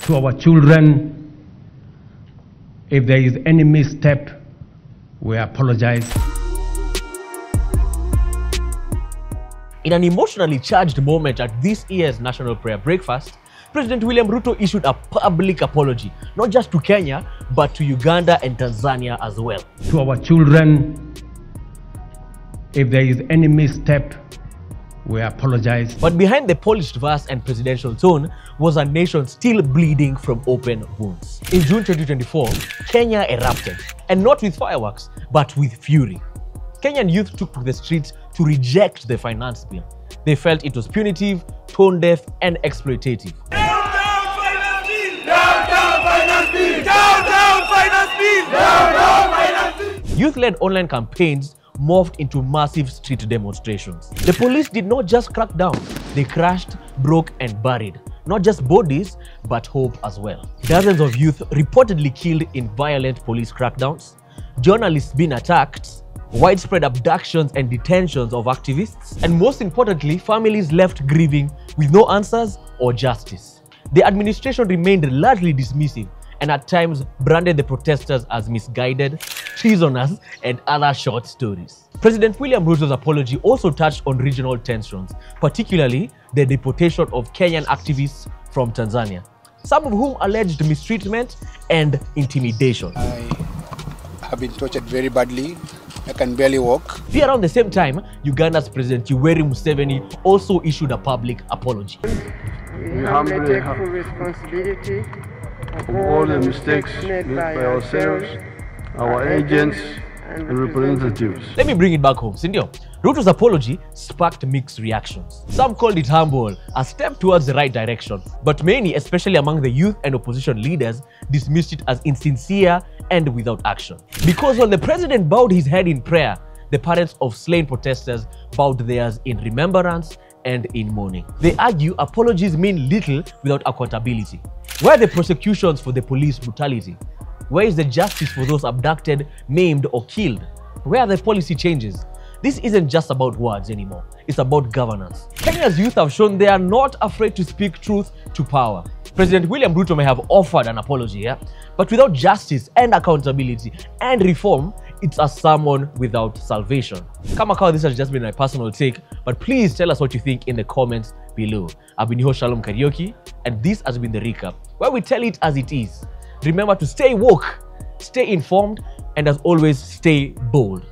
To our children, if there is any misstep, we apologize. In an emotionally charged moment at this year's National Prayer Breakfast, President William Ruto issued a public apology, not just to Kenya, but to Uganda and Tanzania as well. To our children, if there is any misstep, we apologize. But behind the polished verse and presidential tone was a nation still bleeding from open wounds. In June 2024, Kenya erupted, and not with fireworks, but with fury. Kenyan youth took to the streets to reject the finance bill. They felt it was punitive, tone-deaf, and exploitative. Down, down, finance bill! Down, down, finance bill! Down, down, finance bill! Down, down, finance bill! Youth-led online campaigns morphed into massive street demonstrations. The police did not just crack down, they crushed, broke, and buried not just bodies, but hope as well. Dozens of youth reportedly killed in violent police crackdowns, journalists being attacked, widespread abductions and detentions of activists, and most importantly, families left grieving with no answers or justice. The administration remained largely dismissive and at times branded the protesters as misguided, treasonous, and other short stories. President William Ruto's apology also touched on regional tensions, particularly the deportation of Kenyan activists from Tanzania, some of whom alleged mistreatment and intimidation. I have been tortured very badly. I can barely walk. Around the same time, Uganda's President Yoweri Museveni also issued a public apology. We humbly take full responsibility of all the mistakes made by ourselves, our agents, and representatives. Let me bring it back home, Sindio. Ruto's apology sparked mixed reactions. Some called it humble, a step towards the right direction, but many, especially among the youth and opposition leaders, dismissed it as insincere and without action. Because when the president bowed his head in prayer, the parents of slain protesters bowed theirs in remembrance and in mourning. They argue apologies mean little without accountability. Where are the prosecutions for the police brutality? Where is the justice for those abducted, maimed, or killed? Where are the policy changes? This isn't just about words anymore. It's about governance. Kenya's youth have shown they are not afraid to speak truth to power. President William Ruto may have offered an apology, yeah? But without justice and accountability and reform, it's a sermon without salvation. Kamakawa, this has just been my personal take, but please tell us what you think in the comments below. I've been your host, Shalom Karaoke, and this has been The Recap, where we tell it as it is. Remember to stay woke, stay informed, and as always, stay bold.